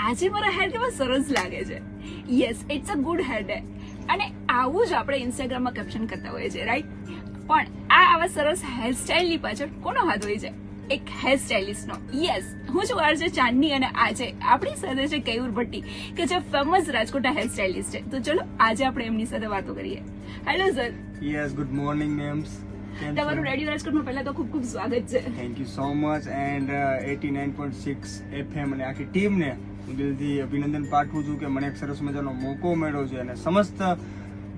આજે મારા હેર કેવા સરસ લાગે છે. Yes, it's a good hair day. અને આવું જ આપણે ઇન્સ્ટાગ્રામમાં કેપ્શન કરતા હોઈએ છીએ, રાઈટ? પણ આવા સરસ હેરસ્ટાઇલની પાછળ કોનો હાથ હોય છે? એક હેર સ્ટાઇલિસ્ટનો. યસ, હું છું આરજે ચાંદની અને આજે આપણી સાથે છે કેયુર ભટ્ટી, કે જે ફેમસ રાજકોટના હેર સ્ટાઇલિસ્ટ છે. તો ચલો આજે આપણે એમની સાથે વાતો કરીએ. Hello sir. Yes, good morning ma'ams. તમારું રેડિયો રાજકોટમાં પહેલા તો ખૂબ ખૂબ સ્વાગત છે. Thank you so much and 89.6 FM અને આખી ટીમને હું દિલથી અભિનંદન પાઠવું છું કે મને એક સરસ મજાનો મોકો મળ્યો છે અને સમસ્ત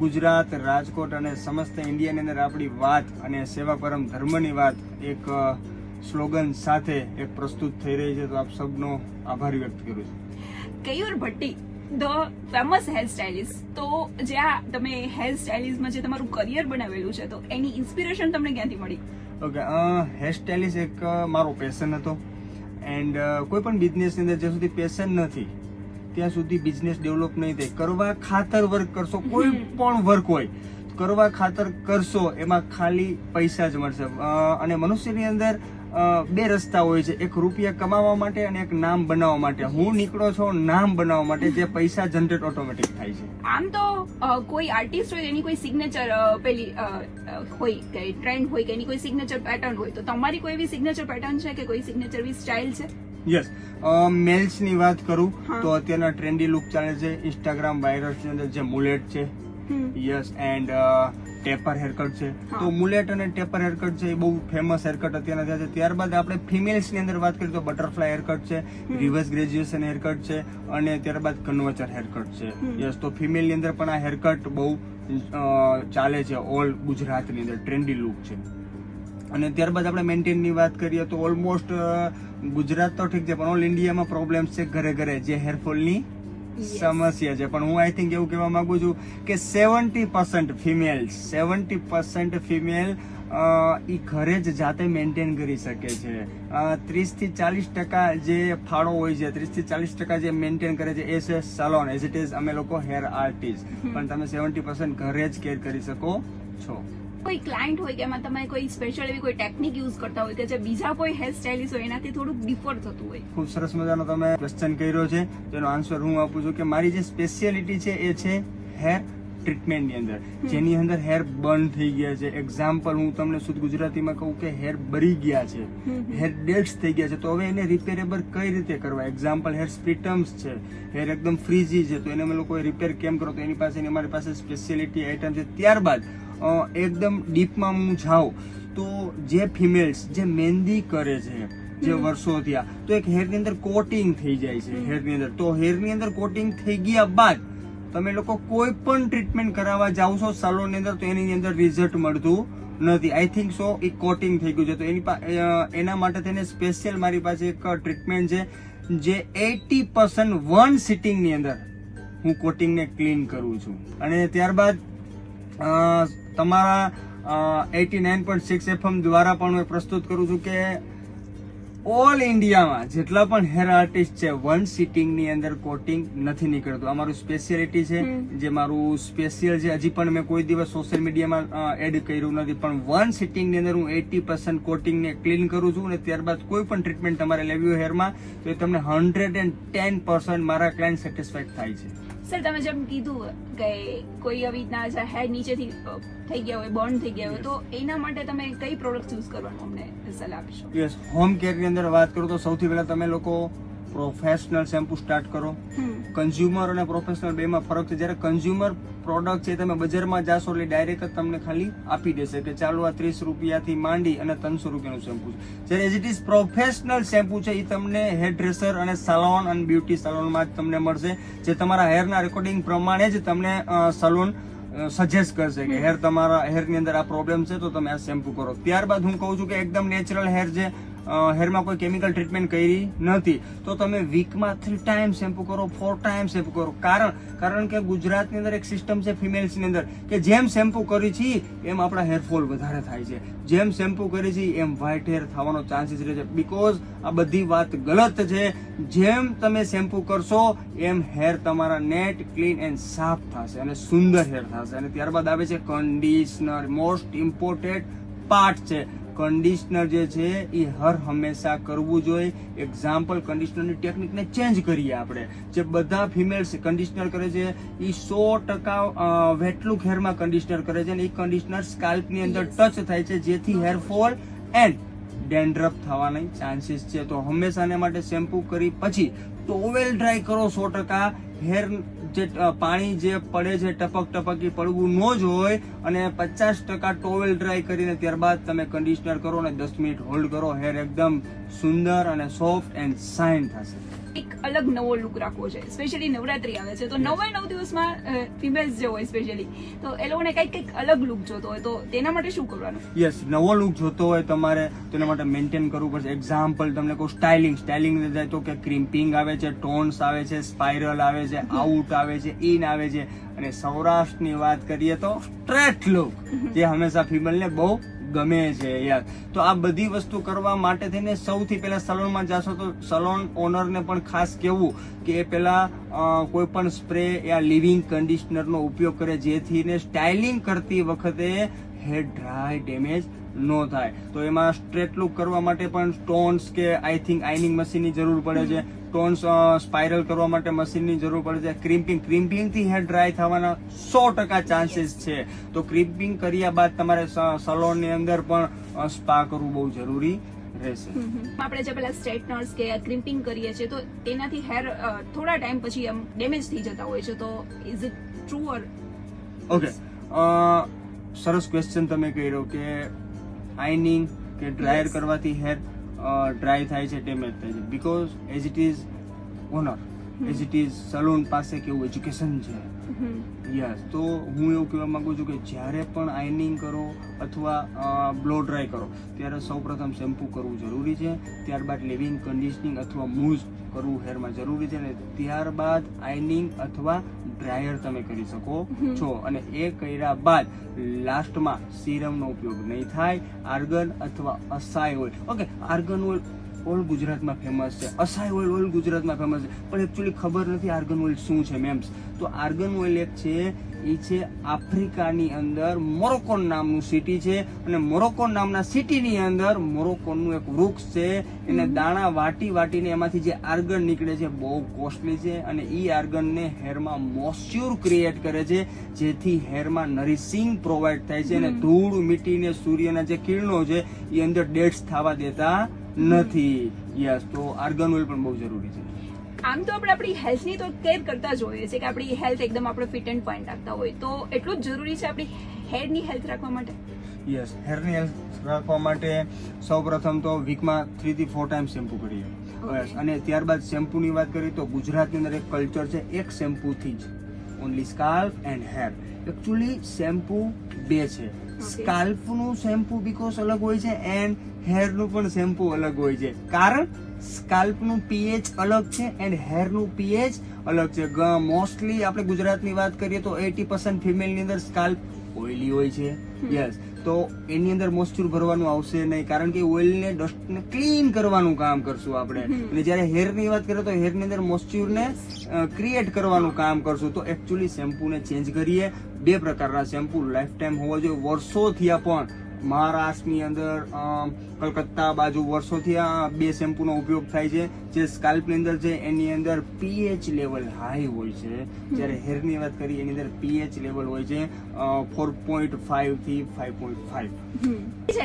ગુજરાત, રાજકોટ અને સમસ્ત ઇન્ડિયાની અંદર આપણી વાત અને સેવા પરમ ધર્મની વાત એક સ્લોગન સાથે એક પ્રસ્તુત થઈ રહી છે. તો આપ સૌનો આભાર વ્યક્ત કરું છું. Keyur Bhatti, the famous hair stylist. તો જ્યાં તમે હેર સ્ટાઇલિસ્ટમાં જે તમારું કરિયર બનાવેલું છે, તો એની ઇન્સ્પિરેશન તમને ક્યાંથી મળી? ઓકે, હેર સ્ટાઇલિસ્ટ એક મારો પેશન હતો એન્ડ કોઈ પણ બિઝનેસની અંદર જ્યાં સુધી પેશન નથી ત્યાં સુધી બિઝનેસ ડેવલપ નહીં થાય. કરવા ખાતર વર્ક કરશો, કોઈ પણ વર્ક હોય કરવા ખાતર કરશો એમાં ખાલી પૈસા જ મળશે. અને મનુષ્યની અંદર બે રસ્તા હોય છે, એક રૂપિયા કમાવા માટે અને એક નામ બનાવવા માટે. હું નીકળો છો નામ બનાવવા માટે, જે પૈસા જનરેટ ઓટોમેટિક થાય છે. આમ તો કોઈ આર્ટિસ્ટ હોય એની કોઈ સિગ્નેચર પેલી હોય કે ટ્રેન્ડ હોય કે એની કોઈ સિગ્નેચર પેટર્ન હોય, તો તમારી કોઈ એવી સિગ્નેચર પેટર્ન છે કે કોઈ સિગ્નેચર એવી સ્ટાઇલ છે? યસ, મેલ્સ ની વાત કરું તો અત્યારના ટ્રેન્ડી લુક ચાલે છે ઇન્સ્ટાગ્રામ વાયરસ ની અંદર, જે મુલેટ છે. યસ, એન્ડ ટેપર હેરકટ છે. તો મુલેટ અને ટેપર હેરકટ છે એ બહુ ફેમસ હેરકટ અત્યારના થયા છે. ત્યારબાદ આપણે ફિમેલ્સ ની અંદર વાત કરીએ તો બટરફ્લાય હેરકટ છે, રિવર્સ ગ્રેજ્યુએશન હેરકટ છે અને ત્યારબાદ કન્વર્ચર હેરકટ છે. યસ, તો ફિમેલ ની અંદર પણ આ હેરકટ બહુ ચાલે છે. ઓલ ગુજરાતની અંદર ટ્રેન્ડી લુક છે. અને ત્યારબાદ આપણે મેન્ટેન ની વાત કરીએ તો ઓલમોસ્ટ ગુજરાત તો ઠીક છે પણ ઓલ ઇન્ડિયામાં પ્રોબ્લેમ્સ છે ઘરે ઘરે, જે હેરફોલ ની સમસ્યા છે. પણ હું આઈ થિંક એવું કહેવા માંગુ છું કે 70% ફિમેલ ઈ ઘરે જ જાતે મેન્ટેન કરી શકે છે. 30 થી 40% જે ફાળો હોય છે, 30 થી 40% જે મેન્ટેન કરે છે એ છે સલોન, એઝ ઇટ ઇઝ અમે લોકો હેર આર્ટિસ્ટ. પણ તમે 70% ઘરે જ કેર કરી શકો છો. કોઈ ક્લાયન્ટ હોય કે એમાં તમે કોઈ સ્પેશિયલ એવી કોઈ ટેકનિક યુઝ કરતા હોય કે જે બીજા કોઈ હેર સ્ટાઇલિસ્ટ હોય એનાથી થોડુંક ડિફર થતું હોય? ખૂબ સરસ મજાનો તમે ક્વેશ્ચન કર્યો છે, જેનો આન્સર હું આપું છું કે મારી જે સ્પેશિયાલિટી છે એ છે હેર ટ્રીટમેન્ટની અંદર, જેની અંદર હેર બર્ન થઈ ગયા છે. એક્ઝામ્પલ હું તમને શુદ્ધ ગુજરાતીમાં કહું કે હેર બળી ગયા છે, હેર ડેડ્સ થઈ ગયા છે, તો હવે એને રિપેરેબલ કઈ રીતે કરવા? એક્ઝામ્પલ હેર સ્પ્લિટમ્સ છે, હેર એકદમ ફ્રીઝી છે, તો એને અમે લોકો રિપેર કેમ કરો? તો એની પાસે અમારી પાસે સ્પેશિયાલિટી આઈટમ છે. ત્યારબાદ એકદમ ડીપમાં હું જાઉં તો જે ફિમેલ્સ જે મહેંદી કરે છે, જે વર્ષો થયા, તો એક હેરની અંદર કોટિંગ થઈ જાય છે હેરની અંદર. તો હેરની અંદર કોટિંગ થઈ ગયા બાદ તમે લોકો કોઈ પણ ટ્રીટમેન્ટ કરાવવા જાઓ છો સલોનની અંદર, તો એની અંદર રિઝલ્ટ મળતું નથી. આઈ થિંક સો એ કોટિંગ થઈ ગયું છે. તો એના માટે થઈને સ્પેશિયલ મારી પાસે એક ટ્રીટમેન્ટ છે, જે 80% વન સિટિંગની અંદર હું કોટિંગને ક્લીન કરું છું. અને ત્યારબાદ તમારા 89.6 FM દ્વારા પણ હું પ્રસ્તુત કરું છું કે ઓલ ઇન્ડિયામાં જેટલા પણ હેર આર્ટિસ્ટ છે, વન સિટિંગ ની અંદર કોટિંગ નથી નીકળતું. અમારું સ્પેશિયાલિટી છે, જે મારું સ્પેશિયલ છે. હજી પણ મેં કોઈ દિવસ સોશિયલ મીડિયામાં એડ કર્યું નથી, પણ વન સિટિંગ ની અંદર હું 80% કોટિંગ ને ક્લીન કરું છું. અને ત્યારબાદ કોઈ પણ ટ્રીટમેન્ટ તમારે લેવી હોય હેરમાં તો એ તમને 110% મારા ક્લાયન્ટ સેટિસ્ફાઈડ થાય છે. સર, તમે જેમ કીધું કે કોઈ આવી રીતના હેર નીચેથી થઈ ગયા હોય, બર્ન થઈ ગયા હોય, તો એના માટે તમે કઈ પ્રોડક્ટ યુઝ કરવાનું અમને સલાહ આપશો? યસ, હોમ કેર ની અંદર વાત કરું તો સૌથી પહેલા તમે લોકો પ્રોફેશનલ શેમ્પુ સ્ટાર્ટ કરો. કન્ઝ્યુમર અને પ્રોફેશનલ બેમાં ફરક છે. જ્યારે કન્ઝ્યુમર પ્રોડક્ટ છે તમે બજારમાં જાશો એટલે ડાયરેક્ટ જ તમને ખાલી આપી દેશે કે ચાલો આ 30 રૂપિયાથી માંડી અને 300 રૂપિયાનું શેમ્પુ છે. જ્યારે as it is professional shampoo છે એ તમને હેર ડ્રેસર અને સલોન અને બ્યુટી સલોનમાં જ તમને મળશે, જે તમારા હેરના રેકોર્ડિંગ પ્રમાણે જ તમને સલોન સજેસ્ટ કરશે કે હેર તમારા હેરની અંદર આ પ્રોબ્લેમ છે તો તમે આ શેમ્પુ કરો. ત્યારબાદ હું કહું છું કે એકદમ નેચરલ હેર છે, હેરમાં કોઈ કેમિકલ ટ્રીટમેન્ટ કરી નથી, તો તમે વીકમાં 3 ટાઈમ શેમ્પુ કરો, 4 ટાઈમ શેમ્પુ કરો. કારણ કે ગુજરાતની અંદર એક સિસ્ટમ છે ફિમેલ્સની અંદર કે જેમ શેમ્પુ કરી છે એમ આપણા હેરફોલ વધારે થાય છે, જેમ શેમ્પુ કરી છે એમ વ્હાઇટ હેર થવાનો ચાન્સીસ રહે છે. બીકોઝ આ બધી વાત ગલત છે. જેમ તમે શેમ્પુ કરશો એમ હેર તમારા નેટ, ક્લીન એન્ડ સાફ થશે અને સુંદર હેર થશે. અને ત્યારબાદ આવે છે કન્ડિશનર, મોસ્ટ ઇમ્પોર્ટન્ટ પાર્ટ છે કન્ડિશનર જે છે એ હર હંમેશા કરવું જોઈએ. એક્ઝામ્પલ, કન્ડિશનરની ટેકનિકને ચેન્જ કરીએ આપણે. જે બધા ફિમેલ્સ કન્ડિશનર કરે છે એ 100% વેટ લુક હેરમાં કન્ડિશનર કરે છે અને એ કન્ડિશનર સ્કાલ્પની અંદર ટચ થાય છે, જેથી હેરફોલ એન્ડ ડેન્ડ્રફ થવાના ચાન્સીસ છે. તો હંમેશા એના માટે શેમ્પુ કરી પછી ટોવેલ ડ્રાય કરો 100%. હેર જે પાણી જે પડે છે ટપક એ પડવું ન જ હોય અને 50% ટોવેલ ડ્રાય કરીને ત્યારબાદ તમે કન્ડિશનર કરો અને 10 મિનિટ હોલ્ડ કરો. હેર એકદમ સુંદર અને સોફ્ટ એન્ડ શાઇન થશે. એક અલગ નવો લુક રાખવો છે. સ્પેશિયલી નવરાત્રી આવે છે તો 9 દિવસમાં ફિમેલ્સ જે હોય સ્પેશિયલી તો એ લોકોને કંઈક અલગ લુક જોતો હોય તો તેના માટે શું કરવાનું? યસ, નવો લુક જોતો હોય તમારે તો એના માટે મેન્ટેન કરવું પડશે. એક્ઝામ્પલ તમને કહું, સ્ટાઇલિંગ જાય તો કે ક્રિમ્પિંગ આવે છે, ટોન્સ આવે છે, સ્પાઇરલ આવે છે, આઉટ આવે છે, ઇન આવે છે અને સૌરાષ્ટ્રની વાત કરીએ તો સ્ટ્રેટ લુક, જે હંમેશા ફિમેલને બહુ ગમે છે યાર. તો આ બધી વસ્તુ કરવા માટે થઈને સૌથી પહેલા સલોનમાં જાશો તો સલોન ઓનરને પણ ખાસ કહેવું કે એ પહેલા કોઈ પણ સ્પ્રે યા લિવિંગ કન્ડિશનરનો ઉપયોગ કરે, જેથી ને સ્ટાઇલિંગ કરતી વખતે હેર ડ્રાય ડેમેજ ન થાય. તો એમાં સ્ટ્રેટ લુક કરવા માટે પણ સ્ટોન્સ કે આઈ થિંક આઇનિંગ મશીનની જરૂર પડે છે. ટોન્સ સ્પાઇરલ કરવા માટે મશીનની જરૂર પડે છે. ક્રિમ્પિંગ થી હેર ડ્રાય થવાના 100% ચાન્સીસ છે. તો ક્રિમ્પિંગ કર્યા બાદ તમારે સલોનની અંદર પણ સ્પા કરવું બહુ જરૂરી રહેશે. આપણે જે પેલા સ્ટ્રેટનર્સ કે ક્રિમ્પિંગ કરીએ છીએ તો તેનાથી હેર થોડા ટાઈમ પછી એમ ડેમેજ થઈ જતા હોય છે, તો is it true or? Okay, સરસ ક્વેશ્ચન તમે કર્યો કે આઇનિંગ કે ડ્રાયર કરવાથી હેર ડ્રાય થાય છે, ડેમેજ થાય છે. Because as it is owner, as it is salon પાસે કેવું એજ્યુકેશન છે. યસ, તો હું એવું કહેવા માંગુ છું કે જ્યારે પણ આઇનિંગ કરો અથવા બ્લો ડ્રાય કરો ત્યારે સૌપ્રથમ શેમ્પુ કરવું જરૂરી છે, ત્યારબાદ લિવિંગ કન્ડિશનિંગ અથવા મૂઝ કરવું હેરમાં જરૂરી છે અને ત્યારબાદ આઇનિંગ અથવા ડ્રાયર તમે કરી શકો છો. અને એ કર્યા બાદ લાસ્ટમાં સિરમનો ઉપયોગ નહીં થાય. આર્ગન અથવા acai oil, okay, argan oil all ગુજરાતમાં ફેમસ છે, અસાય ઓઇલ ઓલ ગુજરાતમાં ફેમસ છે, પણ એકચ્યુઅલી ખબર નથી આર્ગન ઓઇલ શું છે મેમ્સ. તો આર્ગન ઓઇલ એક છે, એ છે આફ્રિકાની અંદર મોરોકોન નામનું સિટી છે અને મોરોકોન નામના સિટીની અંદર મોરોકોનનું એક વૃક્ષ છે. એને દાણા વાટીને એમાંથી જે આર્ગન નીકળે છે બહુ કોસ્ટલી છે અને એ આર્ગનને હેરમાં મોઇશ્ચર ક્રિએટ કરે છે, જેથી હેરમાં નરિશિંગ પ્રોવાઈડ થાય છે અને ધૂળ મીટીને સૂર્યના જે કિરણો છે એ અંદર ડેડ્સ થવા દેતા નથી. યસ, તો આર્ગન ઓઇલ પણ બહુ જરૂરી છે. આમ તો આપણે આપણી હેલ્થની તો કેર કરતા જ હોઈએ છીએ કે આપણી હેલ્થ એકદમ આપણે ફિટ એન્ડ ફાઇન રાખતા હોય, તો એટલું જ જરૂરી છે આપણી હેરની હેલ્થ રાખવા માટે? યસ, હેરની હેલ્થ રાખવા માટે સૌપ્રથમ તો વીકમાં 3 થી 4 ટાઈમ શેમ્પુ કરીએ. યસ, અને ત્યારબાદ શેમ્પુની વાત કરીએ તો ગુજરાતની અંદર એક કલ્ચર છે એક શેમ્પુથી જ, only scalp and hair. Actually shampoo બે છે. સ્કાલ્પનું શેમ્પુ બીકોઝ અલગ હોય છે એન્ડ હેરનું પણ શેમ્પુ અલગ હોય છે. કારણ સ્કાલ્પનું પીએચ અલગ છે એન્ડ હેરનું પીએચ અલગ છે. મોસ્ટલી આપણે ગુજરાતની વાત કરીએ તો 80% ફિમેલની અંદર સ્કાલ્પ ઓઇલી હોય છે. યસ, તો એની અંદર મોઇશ્ચર ભરવાનું આવશે નહીં, કારણ કે ઓઇલને ડસ્ટને ક્લીન કરવાનું કામ કરશું આપણે. અને જ્યારે હેરની વાત કરીએ તો હેરની અંદર મોઇશ્ચરને ક્રિએટ કરવાનું કામ કરશું. તો એકચ્યુઅલી શેમ્પુને ચેન્જ કરીએ. 2 પ્રકારના શેમ્પુ લાઈફ ટાઈમ હોવા જોઈએ. વર્ષોથી પણ મહારાષ્ટ્રની અંદર કલકત્તા બાજુ વર્ષોથી આ 2 શેમ્પુનો ઉપયોગ થાય છે. જે સ્કાલ્પની અંદર છે એની અંદર પીએચ લેવલ હાઈ હોય છે, જ્યારે હેરની વાત કરીએ એની અંદર પીએચ લેવલ હોય છે 4.5 થી 5.5.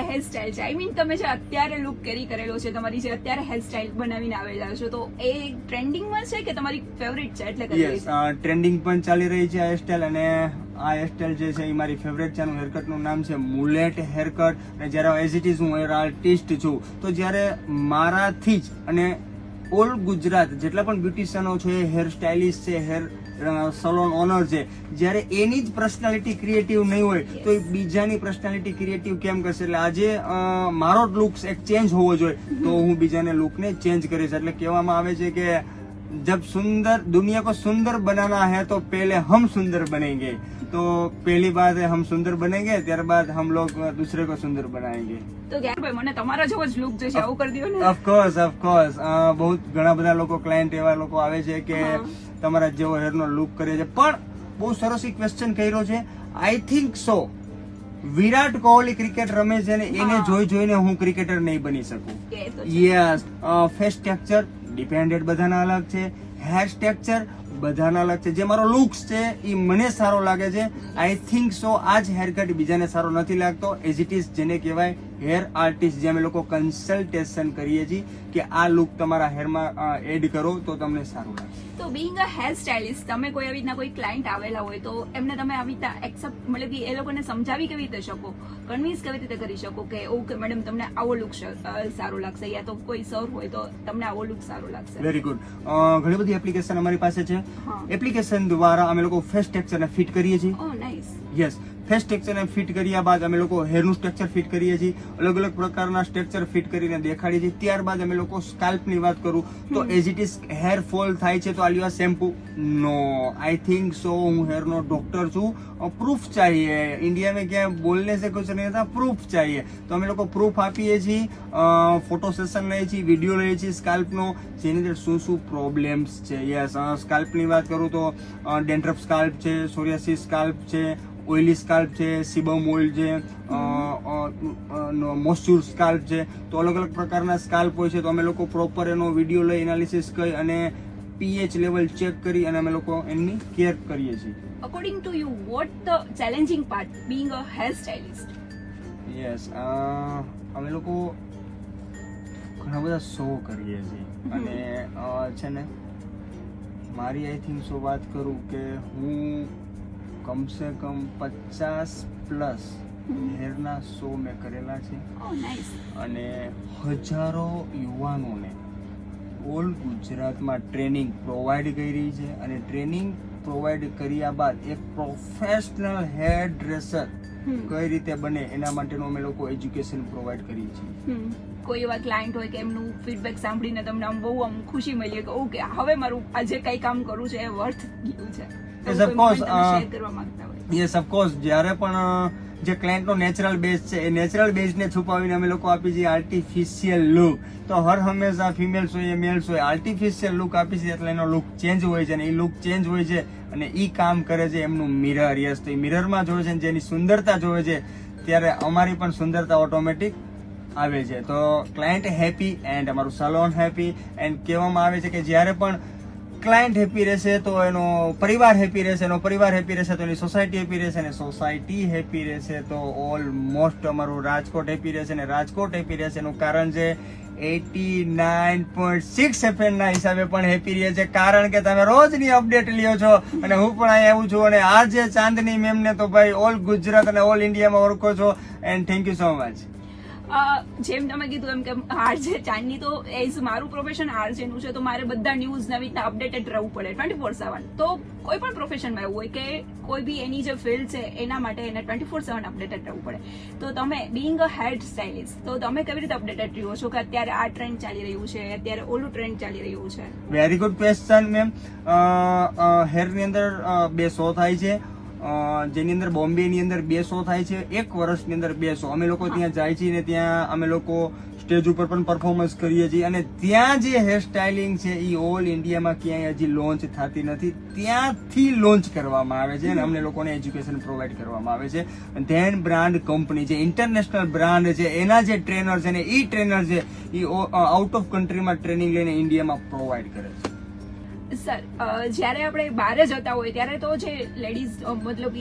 હેરસ્ટાઇલ છે, આઈ મીન તમે જે અત્યારે લુક કેરી કરેલો છે, તમારી જે અત્યારે હેરસ્ટાઇલ બનાવીને આવેલા છો, તો એ ટ્રેન્ડિંગમાં છે કે તમારી ફેવરિટ છે એટલે? યસ, ટ્રેન્ડિંગ પણ ચાલી રહી છે આ હેરસ્ટાઇલ અને આ હેરસ્ટાઇલ જે છે એ મારી ફેવરેટ છે. આનું હેરકટનું નામ છે મુલેટ હેરકટ. અને જ્યારે એઝ ઇટ ઇઝ હું હેર આર્ટિસ્ટ છું, તો જ્યારે મારાથી જ અને ઓલ ગુજરાત જેટલા પણ બ્યુટિશિયનો છે, હેર સ્ટાઇલિસ્ટ છે, હેર સલોન ઓનર છે, જ્યારે એની જ પર્સનાલિટી ક્રિએટિવ નહીં હોય તો એ બીજાની પર્સનાલિટી ક્રિએટિવ કેમ કરશે? એટલે આજે મારો લુક એક ચેન્જ હોવો જોઈએ, તો હું બીજાને લુકને ચેન્જ કરીશ. એટલે કહેવામાં આવે છે કે जब सुंदर दुनिया को सुंदर बनाना है तो पहले हम सुंदर बनेंगे. तो पहली बात है हम सुंदर बनेंगे, ત્યારબાદ हम लोग दूसरे को सुंदर बनाएंगे. તો કે ભાઈ મને તમારા જેવો જ લુક જોઈશે, આવું કરી દો ને. ઓફ કોર્સ બહુ ઘણા બધા લોકો ક્લાયન્ટ એવા લોકો આવે છે કે તમારા જેવો હેરનો લુક કરે છે. પણ બહુ સરસ એક ક્વેશ્ચન કર્યો છે. આઈ થિંક સો વિરાટ કોહલી ક્રિકેટ રમે છે ને એને જોઈને હું ક્રિકેટર નહીં બની શકું. એ તો છે. યસ, ફેસ ટેક્સચર ડિપેન્ડેડ બધાના અલગ છે, હેર સ્ટ્રક્ચર બધાના અલગ છે. જે મારો લુક્સ છે એ મને સારો લાગે છે. આઈ થિંક સો આ જ હેર કટ બીજાને સારો નથી લાગતો. એઝ ઇટ ઇઝ જેને કહેવાય હેર આર્ટિસ્ટ, જે અમે લોકો કન્સલ્ટેશન કરીએ છીએ કે આ લુક તમારા હેરમાં એડ કરો તો તમને સારું લાગે. તો બીંગ અ હેર સ્ટાઇલિસ્ટ, તમે કોઈ આવી રીતના કોઈ ક્લાયન્ટ આવેલા હોય તો એમને તમે આવી રીતના એક્સેપ્ટ, મતલબ કે એ લોકોને સમજાવી કેવી રીતે શકો, કન્વિન્સ કેવી રીતે કરી શકો કે ઓકે મેડમ તમને આવો લુક સારો લાગશે, યા તો કોઈ સર હોય તો તમને આવો લુક સારો લાગશે. Very good. ઘણી બધી એપ્લિકેશન અમારી પાસે છે. હા. એપ્લિકેશન દ્વારા અમે લોકો ફેસ ટેક્સચરને ફિટ કરીએ છીએ. ઓ નાઇસ. યસ, ફેસ સ્ટ્રક્ચરને ફિટ કર્યા બાદ અમે લોકો હેરનું સ્ટ્રક્ચર ફિટ કરીએ છીએ. અલગ અલગ પ્રકારના સ્ટ્રક્ચર ફિટ કરીને દેખાડીએ છીએ. ત્યારબાદ અમે લોકો સ્કાલ્પની વાત કરું તો એઝ ઇટ ઇઝ હેર ફોલ થાય છે તો આલિયા શેમ્પુ નો, આઈ થિંક સો હું હેરનો ડોક્ટર છું. પ્રૂફ ચાહીએ, ઇન્ડિયા में क्या बोलने से कुछ नहीं था, પ્રૂફ ચાહીએ. તો અમે લોકો પ્રૂફ આપીએ છીએ, ફોટો સેશન લઈએ છીએ, વિડીયો લઈએ છીએ સ્કાલ્પનો, જેની અંદર શું શું પ્રોબ્લેમ્સ છે. યસ, સ્કાલ્પની વાત કરું તો ડેન્ડ્રફ સ્કાલ્પ છે, સોરિયાસિસ સ્કાલ્પ છે, ઓઇલી સ્કાલ્પ છે, સિબમ ઓઇલ છે, મોઇસ્ચર સ્કાલ્પ છે. તો અલગ અલગ પ્રકારના સ્કાલ્પ હોય છે. તો અમે લોકો પ્રોપર એનો વિડીયો લઈ એનાલિસિસ કરી અને પીએચ લેવલ ચેક કરી અને અમે લોકો એની કેર કરીએ છીએ. According to you what the challenging part being a hair stylist? Yes, અમે લોકો ઘણા બધા શો કરીએ છીએ અને છે ને મારી આઈ થિંક સો વાત કરું કે હું કમસે કમ 50+ હેરના શો મેં કરેલા છે ઓ નાઇસ. અને હજારો યુવાનોને ઓલ ગુજરાતમાં ટ્રેનિંગ પ્રોવાઈડ કરી છે. અને ટ્રેનિંગ પ્રોવાઈડ કર્યા બાદ એક પ્રોફેશનલ હેર ડ્રેસર કઈ રીતે બને એના માટેનું અમે લોકો એજ્યુકેશન પ્રોવાઈડ કરીએ છીએ. કોઈ એવા ક્લાયન્ટ હોય કે એમનું ફીડબેક સાંભળીને તમને આમ બહુ આમ ખુશી મળી કે ઓકે હવે મારું આજે કઈ કામ કરું છે એ વર્થ ગયું છે, Yes, of course. શેર કરવા માંગતા હોય? Yes, of course. જ્યારે પણ જે ક્લાયન્ટનો નેચરલ બેઝ છે એ નેચરલ બેઝને છુપાવીને અમે લોકો આપી છીએ આર્ટિફિશિયલ લુક. તો હર હંમેશા ફિમેલ્સ હોય મેલ્સ હોય આર્ટિફિશિયલ લુક આપી છે એટલે એનો લુક ચેન્જ હોય છે. અને એ લુક ચેન્જ હોય છે અને એ કામ કરે છે એમનું મિરર. યસ, તો એ મિરરમાં જોવે છે અને જેની સુંદરતા જોવે છે ત્યારે અમારી પણ સુંદરતા ઓટોમેટિક આવે છે. તો ક્લાયન્ટ હેપી એન્ડ અમારું સલોન હેપી. એન્ડ કહેવામાં આવે છે કે જ્યારે પણ ક્લાયન્ટ હેપી રહેશે તો એનો પરિવાર હેપી રહેશે, એનો પરિવાર હેપી રહેશે તો એની સોસાયટી હેપી રહેશે, અને સોસાયટી હેપી રહેશે તો ઓલમોસ્ટ અમારું રાજકોટ હેપી રહેશે. અને રાજકોટ હેપી રહેશે એનું કારણ છે 89.6 FM ના હિસાબે પણ હેપી રહે છે, કારણ કે તમે રોજની અપડેટ લ્યો છો અને હું પણ અહીંયા આવું છું. અને આજે ચાંદની મેમને તો ભાઈ ઓલ ગુજરાત અને ઓલ ઇન્ડિયામાં ઓળખો છો. And thank you so much. જેમ તમે કીધું એમ કે આરજે ચાંદની તો એઝ મારું પ્રોફેશન આરજે નું છે તો મારે બધા ન્યૂઝ નવી રીતના અપડેટેડ રહેવું પડે 24/7. તો કોઈ પણ પ્રોફેશનમાં એવું હોય કે કોઈ બી એની જે ફિલ્ડ છે એના માટે એને 24/7 અપડેટેડ રહેવું પડે. તો તમે બીંગ અ હેર સ્ટાઇલિસ્ટ તો તમે કેવી રીતે અપડેટેડ રહ્યો છો કે અત્યારે આ ટ્રેન્ડ ચાલી રહ્યું છે, અત્યારે ઓલું ટ્રેન્ડ ચાલી રહ્યું છે? Very good question ma'am. હેરની અંદર 2 શો થાય છે, જેની અંદર બોમ્બે ની અંદર 2 શો થાય છે. 1 વર્ષની અંદર 2 શો. અમે લોકો ત્યાં જાય છીએ ને ત્યાં અમે લોકો સ્ટેજ ઉપર પણ પરફોર્મન્સ કરીએ છીએ. અને ત્યાં જે હેર સ્ટાઇલિંગ છે એ ઓલ ઇન્ડિયામાં ક્યાંય હજી લોન્ચ થતી નથી, ત્યાંથી લોન્ચ કરવામાં આવે છે અને અમને લોકોને એજ્યુકેશન પ્રોવાઈડ કરવામાં આવે છે. ધેન બ્રાન્ડ કંપની જે ઇન્ટરનેશનલ બ્રાન્ડ છે એના જે ટ્રેનર છે ને એ ટ્રેનર છે એ આઉટ ઓફ કન્ટ્રીમાં ટ્રેનિંગ લઈને ઇન્ડિયામાં પ્રોવાઈડ કરે છે. સર, જ્યારે આપણે બહાર જતા હોય ત્યારે તો જે લેડીઝ મતલબ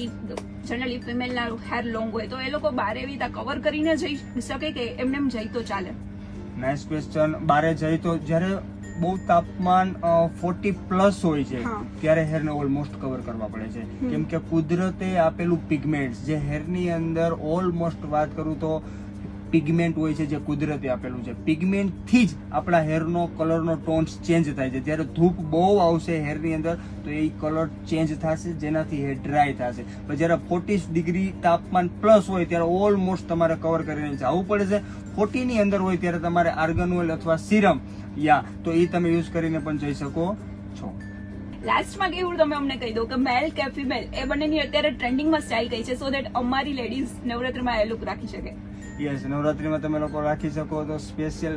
જનરલી ફિમેલના હેર લોંગ હોય તો એ લોકો બહાર એવી રીતે કવર કરીને જઈ શકે કે એમને એમ જઈ તો ચાલે? Nice question. બારે જઈ તો જ્યારે બહુ તાપમાન 40+ હોય છે ત્યારે હેરને ઓલમોસ્ટ કવર કરવા પડે છે, કેમ કે કુદરતે આપેલું પિગમેન્ટ જે હેરની અંદર ઓલમોસ્ટ વાત કરું તો પિગમેન્ટ હોય છે જે કુદરતે આપેલું છે. પિગમેન્ટ થી જ આપણા હેરનો કલરનો ટોન્સ ચેન્જ થાય છે. જ્યારે ધૂપ બહુ આવશે હેરની અંદર તો એ કલર ચેન્જ થશે, જેનાથી હેર ડ્રાય થશે. પણ જ્યારે 40 ડિગ્રી તાપમાન પ્લસ હોય ત્યારે ઓલમોસ્ટ તમારે કવર કરીને જવું પડે છે. 40 ની અંદર હોય ત્યારે તમારે આર્ગન ઓઇલ અથવા સિરમ તો એ તમે યુઝ કરીને પણ જઈ શકો છો. લાસ્ટમાં કેવું તમે અમને કહી દો કે મેલ કે ફિમેલ એ બંનેની અત્યારે ટ્રેન્ડિંગમાં સ્ટાઇલ કઈ છે સો દેટ અમારી લેડીઝ નવરાત્રીમાં એ લુક રાખી શકે? યસ, નવરાત્રીમાં તમે લોકો રાખી શકો તો સ્પેશિયલ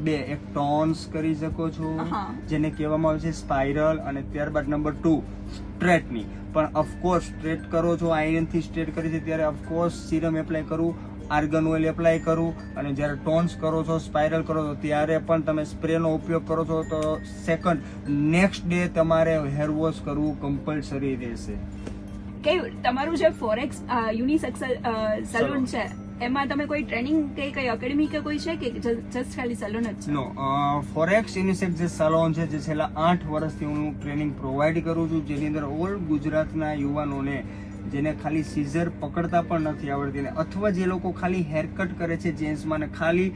બે, એક ટોન્સ કરી શકો છો હા. જેને કહેવામાં આવે છે સ્પાઇરલ, અને ત્યારબાદ નંબર 2 સ્ટ્રેટની. પણ ઓફકોર્સ સ્ટ્રેટ કરો છો, આયરન થી સ્ટ્રેટ કરી છે ત્યારે ઓફકોર્સ સિરમ એપ્લાય કરવું, આર્ગન ઓઇલ એપ્લાય કરવું, અને જ્યારે ટોન્સ કરો છો, સ્પાઇરલ કરો છો ત્યારે પણ તમે સ્પ્રેનો ઉપયોગ કરો છો તો નેક્સ્ટ ડે તમારે હેર વોશ કરવું કમ્પલસરી રહેશે. કેવું તમારું જે ફોરેક્સ યુનિસેક્સ સલૂન છે એમાં તમે કોઈ ટ્રેનિંગ કે કઈ એકેડમી કે કોઈ છે કે જસ્ટ ખાલી સલૂન જ છે? નો, ફોરેક્સ યુનિસેક્સ જે સલોન છે જે છેલ્લા 8 વર્ષથી હું ટ્રેનિંગ પ્રોવાઈડ કરું છું, જેની અંદર ઓલ ગુજરાતના યુવાનોને જેને ખાલી સીઝર પકડતા પણ નથી આવડતી ને અથવા જે લોકો ખાલી હેરકટ કરે છે જેન્ટ્સમાં ને ખાલી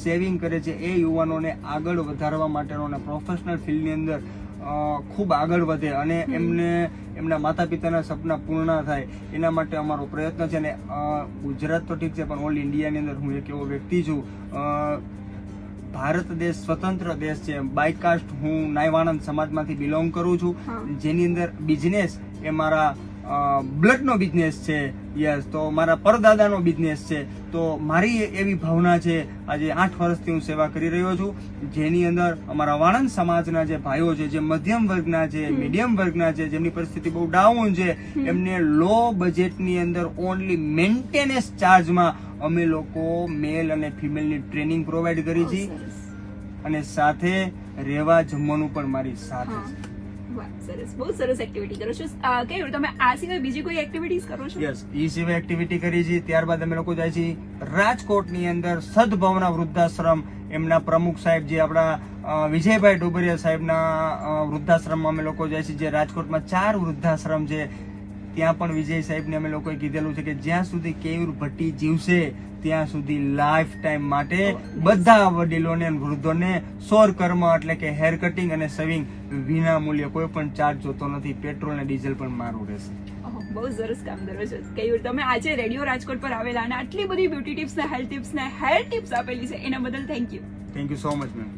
સેવિંગ કરે છે એ યુવાનોને આગળ વધારવા માટેનો અને પ્રોફેશનલ ફિલ્ડની અંદર ખૂબ આગળ વધે અને એમને એમના માતા પિતાના સપના પૂર્ણ થાય એના માટે અમારો પ્રયત્ન છે. ને ગુજરાત તો ઠીક છે પણ ઓલ ઇન્ડિયાની અંદર હું એક એવો વ્યક્તિ છું, ભારત દેશ સ્વતંત્ર દેશ છે, બાયકાસ્ટ હું નાયવાણંદ સમાજમાંથી બિલોંગ કરું છું, જેની અંદર બિઝનેસ એ મારા બ્લડનો બિઝનેસ છે. યસ, તો મારા પરદાદાનો બિઝનેસ છે. તો મારી એવી ભાવના છે, આજે 8 વર્ષથી હું સેવા કરી રહ્યો છું, જેની અંદર અમારા વાણંદ સમાજના જે ભાઈઓ છે, જે મધ્યમ વર્ગના છે, મીડિયમ વર્ગના છે, જેમની પરિસ્થિતિ બહુ ડાઉન છે, એમને લો બજેટની અંદર ઓનલી મેન્ટેનન્સ ચાર્જમાં અમે લોકો મેલ અને ફિમેલની ટ્રેનિંગ પ્રોવાઈડ કરી છે, અને સાથે રહેવા જમવાનું પણ મારી સાથે છે. સરસ, બહુ સરસ એક્ટિવિટી કરો છો. કેવું તમે આ સિવાય બીજી કોઈ એક્ટિવિટીઝ કરો છો? યસ, ઈ સિવાય એક્ટિવિટી કરી છે. ત્યારબાદ અમે લોકો જાય છે રાજકોટની અંદર સદભાવના વૃદ્ધાશ્રમ, એમના પ્રમુખ સાહેબ જે આપણા વિજયભાઈ ડોબરિયા સાહેબના વૃદ્ધાશ્રમમાં અમે લોકો જાય છે, જે રાજકોટમાં 4 વૃદ્ધાશ્રમ છે. ત્યાં પણ વિજય સાહેબને અમે લોકોએ કીધેલું છે કે જ્યાં સુધી કેયુર ભટ્ટી જીવશે ત્યાં સુધી લાઈફ ટાઈમ માટે બધા વડીલોને અને વૃદ્ધોને સૌર કર્મ એટલે કે હેર કટિંગ અને સેવિંગ વિના મૂલ્યે, કોઈ પણ ચાર્જ જોતો નથી, પેટ્રોલ અને ડીઝલ પણ મારું રહેશે. બહુ સરસ કામ કરો છો. કેયુર, તમે આજે રેડિયો રાજકોટ પર આવેલા અને આટલી બધી બ્યુટી ટિપ્સ ને હેલ્થ ટિપ્સ ને હેર ટિપ્સ આપેલી છે એના બદલ thank you. Thank you so much ma'am.